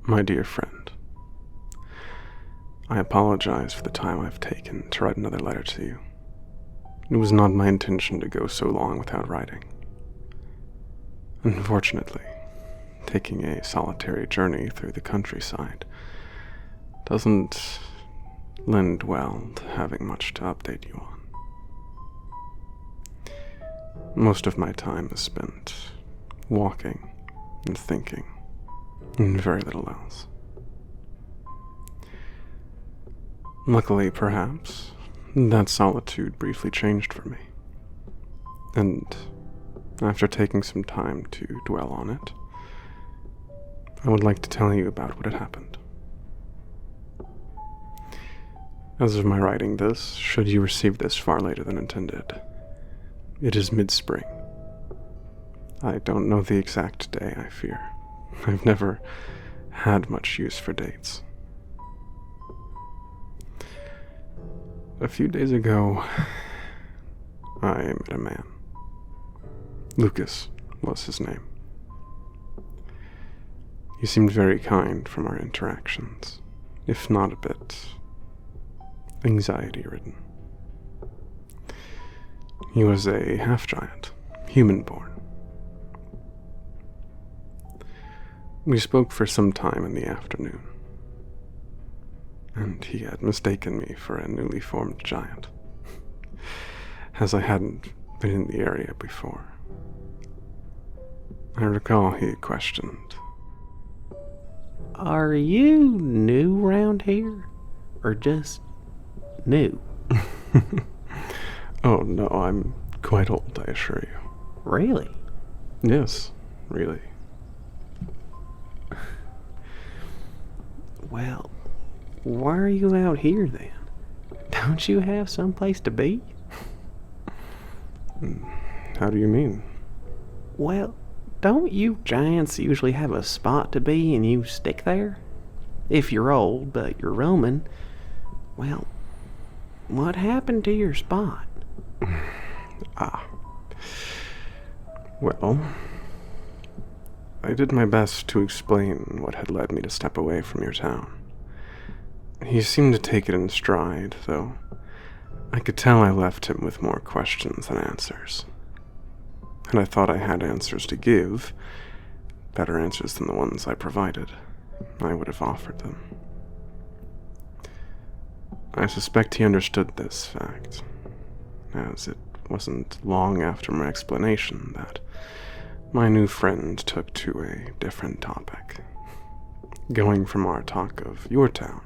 My dear friend, I apologize for the time I've taken to write another letter to you. It was not my intention to go so long without writing. Unfortunately, taking a solitary journey through the countryside doesn't lend well to having much to update you on. Most of my time is spent walking and thinking, and very little else. Luckily, perhaps, that solitude briefly changed for me. And after taking some time to dwell on it, I would like to tell you about what had happened. As of my writing this, should you receive this far later than intended, it is mid-spring. I don't know the exact day, I fear. I've never had much use for dates. A few days ago, I met a man. Lucas was his name. He seemed very kind from our interactions, if not a bit anxiety-ridden. He was a half-giant, human-born. We spoke for some time in the afternoon, and he had mistaken me for a newly formed giant, as I hadn't been in the area before. I recall he questioned, "Are you new round here? Or just new?" "Oh no, I'm quite old, I assure you." Really? "Yes, really." Well, why are you out here then? Don't you have someplace to be? "How do you mean?" Well, don't you giants usually have a spot to be and you stick there? If you're old, but you're roaming, well, what happened to your spot? Well, I did my best to explain what had led me to step away from your town. He seemed to take it in stride, though I could tell I left him with more questions than answers. And I thought I had answers to give, better answers than the ones I provided. I would have offered them. I suspect he understood this fact, as it wasn't long after my explanation that my new friend took to a different topic. Going from our talk of your town,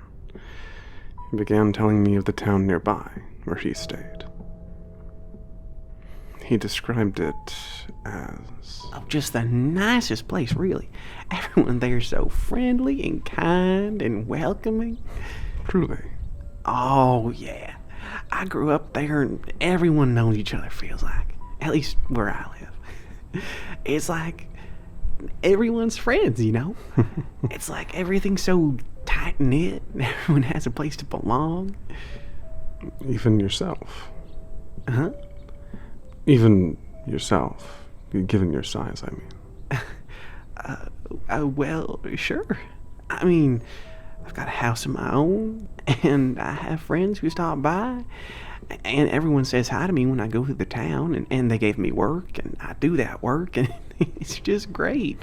he began telling me of the town nearby where he stayed. He described it as... Oh, just the nicest place, really. Everyone there's so friendly and kind and welcoming. Truly. Oh, yeah. I grew up there and everyone knows each other, feels like. At least where I live. It's like everyone's friends, you know? It's like everything's so tight-knit and everyone has a place to belong. Even yourself. Huh? Even yourself, given your size, I mean. Well, sure. I mean, I've got a house of my own, and I have friends who stop by, and everyone says hi to me when I go through the town, and they gave me work, and I do that work, and it's just great.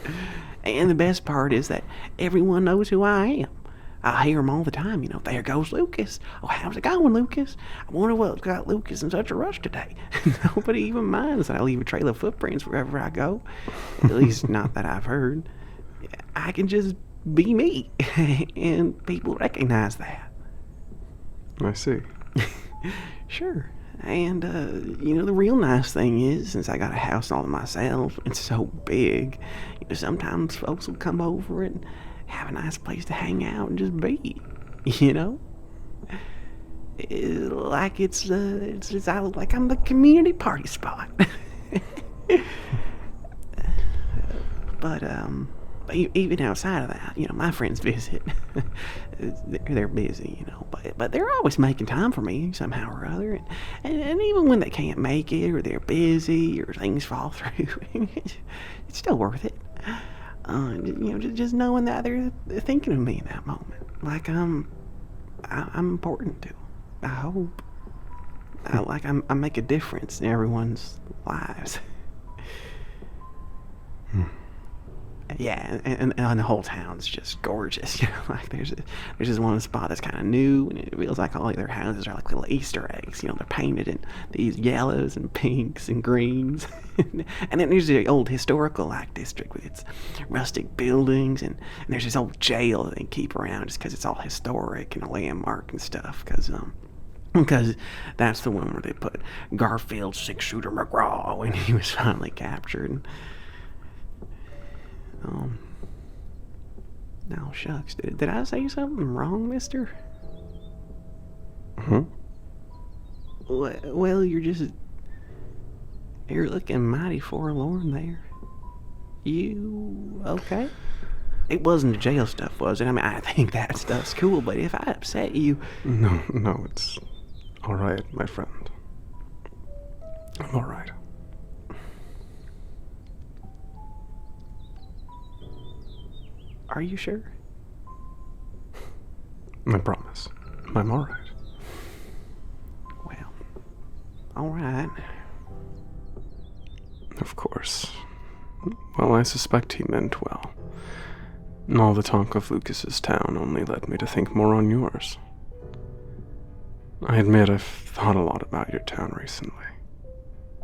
And the best part is that everyone knows who I am. I hear them all the time, you know, "There goes Lucas. Oh, how's it going, Lucas? I wonder what got Lucas in such a rush today." Nobody even minds that I leave a trail of footprints wherever I go. At least not that I've heard. I can just be me, and people recognize that. I see. Sure. And, you know, the real nice thing is, since I got a house all to myself, it's so big, you know, sometimes folks will come over and have a nice place to hang out and just be, you know? Like like I'm the community party spot. But even outside of that, you know, my friends visit. They're busy, you know, but they're always making time for me somehow or other. And even when they can't make it, or they're busy, or things fall through, it's still worth it. Just knowing that they're thinking of me in that moment, like I'm important to 'em. I hope, I make a difference in everyone's lives. Yeah, and the whole town's just gorgeous. Like there's this one spot that's kind of new, and it feels like all their houses are like little Easter eggs. They're painted in these yellows and pinks and greens. And then there's the old historical like district with its rustic buildings, and there's this old jail that they keep around just because it's all historic and a landmark and stuff. Because that's the one where they put Garfield's six-shooter McGraw when he was finally captured. Now, shucks, did I say something wrong, mister? Hmm? Well, you're looking mighty forlorn there. You okay? It wasn't the jail stuff, was it? I mean, I think that stuff's cool, but if I upset you... No, it's all right, my friend. I'm all right. Are you sure? I promise. I'm all right. Well, all right. Of course. Well, I suspect he meant well. And all the talk of Lucas's town only led me to think more on yours. I admit I've thought a lot about your town recently.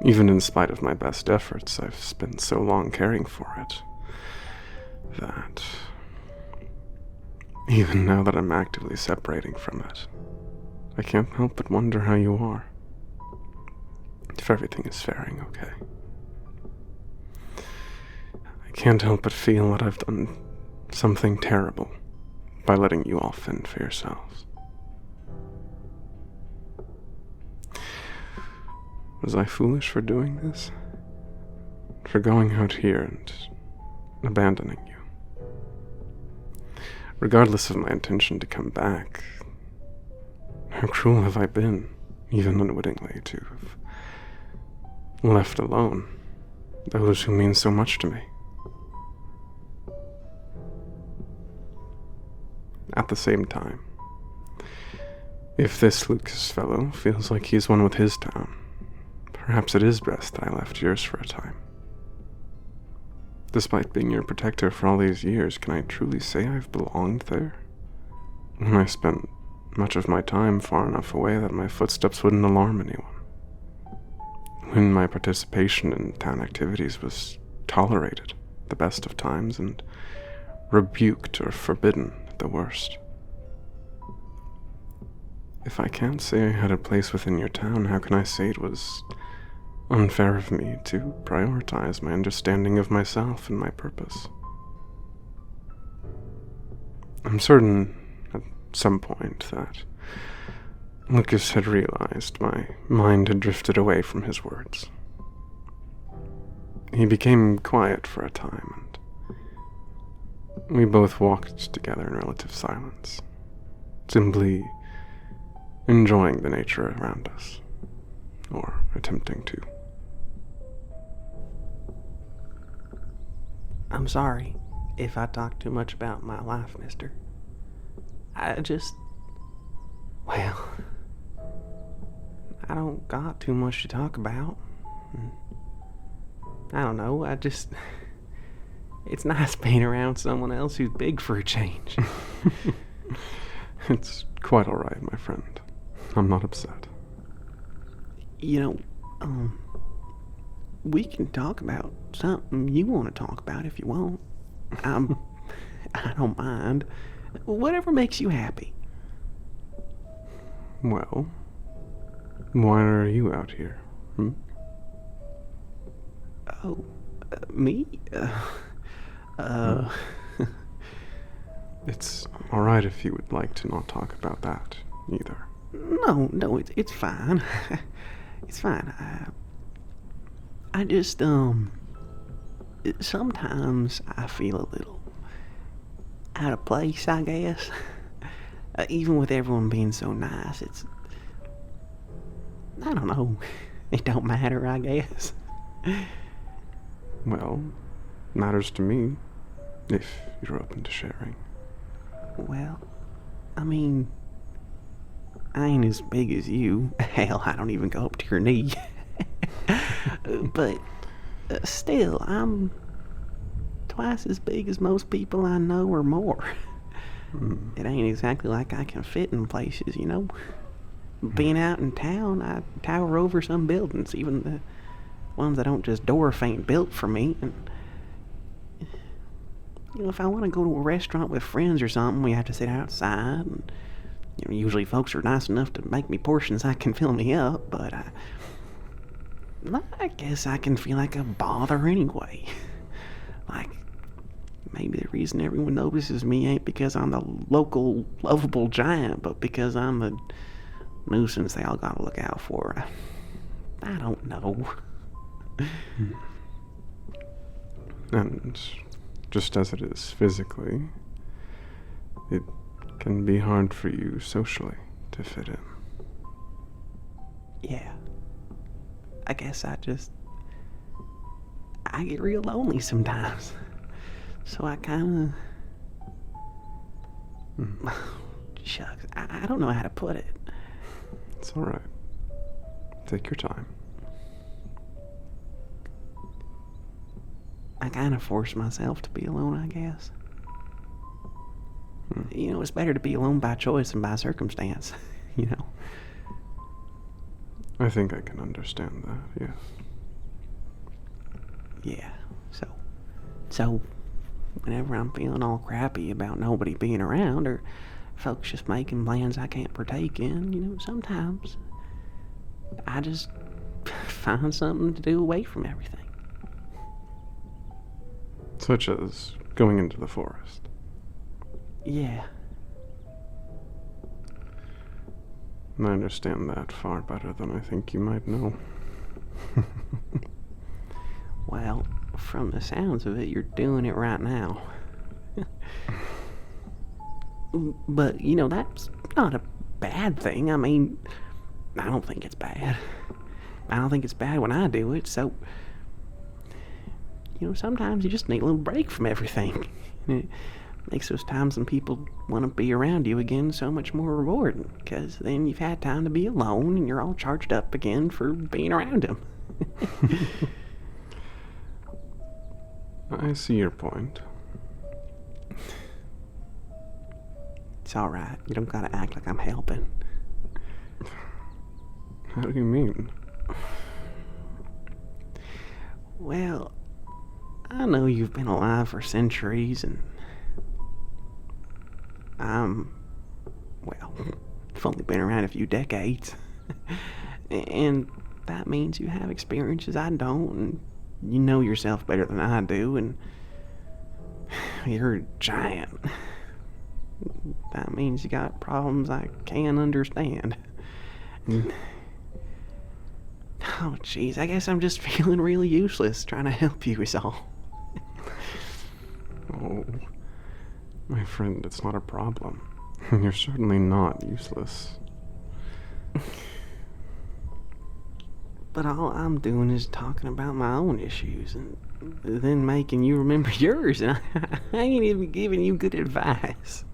Even in spite of my best efforts, I've spent so long caring for it that... even now that I'm actively separating from it, I can't help but wonder how you are. If everything is faring okay. I can't help but feel that I've done something terrible by letting you all fend for yourselves. Was I foolish for doing this? For going out here and abandoning you? Regardless of my intention to come back, how cruel have I been, even unwittingly, to have left alone those who mean so much to me? At the same time, if this Lucas fellow feels like he's one with his town, perhaps it is best that I left yours for a time. Despite being your protector for all these years, can I truly say I've belonged there? When I spent much of my time far enough away that my footsteps wouldn't alarm anyone. When my participation in town activities was tolerated at the best of times and rebuked or forbidden at the worst. If I can't say I had a place within your town, how can I say it was unfair of me to prioritize my understanding of myself and my purpose? I'm certain at some point that Lucas had realized my mind had drifted away from his words. He became quiet for a time, and we both walked together in relative silence, simply enjoying the nature around us, or attempting to. I'm sorry if I talk too much about my life, mister. Well, I don't got too much to talk about. I don't know, it's nice being around someone else who's big for a change. It's quite all right, my friend. I'm not upset. We can talk about something you want to talk about if you want. I don't mind. Whatever makes you happy. Well, why are you out here? Oh, me? It's all right if you would like to not talk about that either. No, it's fine. It's fine. I just, sometimes I feel a little out of place, I guess. Even with everyone being so nice, I don't know. It don't matter, I guess. Well, matters to me. if you're open to sharing. Well, I mean, I ain't as big as you. Hell, I don't even go up to your knee. But still, I'm twice as big as most people I know or more. It ain't exactly like I can fit in places, you know? Being out in town, I tower over some buildings, even the ones that don't just dwarf ain't built for me. And, you know, if I want to go to a restaurant with friends or something, we have to sit outside. And, you know, usually folks are nice enough to make me portions that can fill me up, but I guess I can feel like a bother anyway. Like, maybe the reason everyone notices me ain't because I'm the local lovable giant, but because I'm a nuisance they all gotta look out for. I don't know. And just as it is physically, it can be hard for you socially to fit in. Yeah. I guess I get real lonely sometimes. So I kinda... Shucks, I don't know how to put it. It's alright. Take your time. I kind of force myself to be alone, I guess. You know, it's better to be alone by choice than by circumstance, you know? I think I can understand that, yes. Yeah, so whenever I'm feeling all crappy about nobody being around or folks just making plans I can't partake in, you know, sometimes I just find something to do away from everything. Such as going into the forest. Yeah. And I understand that far better than I think you might know. Well, from the sounds of it, you're doing it right now. But, you know, that's not a bad thing. I mean, I don't think it's bad. I don't think it's bad when I do it, so... You know, sometimes you just need a little break from everything. And it makes those times when people want to be around you again so much more rewarding, because then you've had time to be alone and you're all charged up again for being around them. I see your point. It's alright. You don't gotta act like I'm helping. How do you mean? Well, I know you've been alive for centuries, and well, I've only been around a few decades. And that means you have experiences I don't, and you know yourself better than I do, and you're a giant. That means you got problems I can't understand. Oh, jeez, I guess I'm just feeling really useless trying to help you is all. Oh, my friend, it's not a problem. You're certainly not useless. But all I'm doing is talking about my own issues and then making you remember yours, and I ain't even giving you good advice.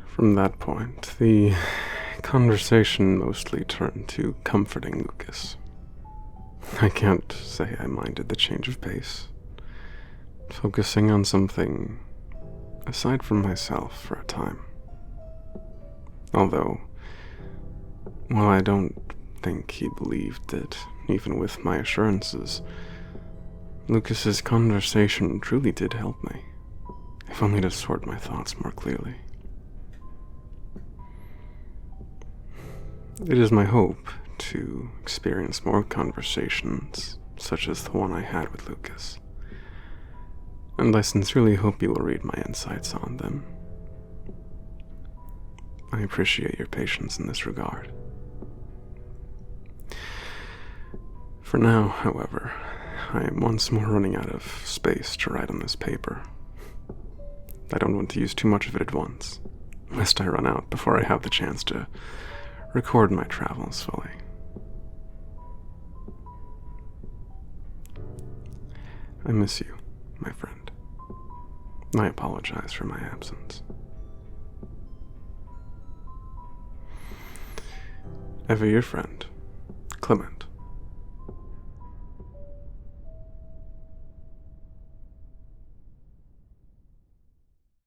From that point, the conversation mostly turned to comforting Lucas. I can't say I minded the change of pace, focusing on something aside from myself for a time. Although, while I don't think he believed it, even with my assurances, Lucas's conversation truly did help me, if only to sort my thoughts more clearly. It is my hope to experience more conversations such as the one I had with Lucas, and I sincerely hope you will read my insights on them. I appreciate your patience in this regard. For now, however, I am once more running out of space to write on this paper. I don't want to use too much of it at once, lest I run out before I have the chance to record my travels fully. I miss you, my friend. I apologize for my absence. Ever your friend, Clement.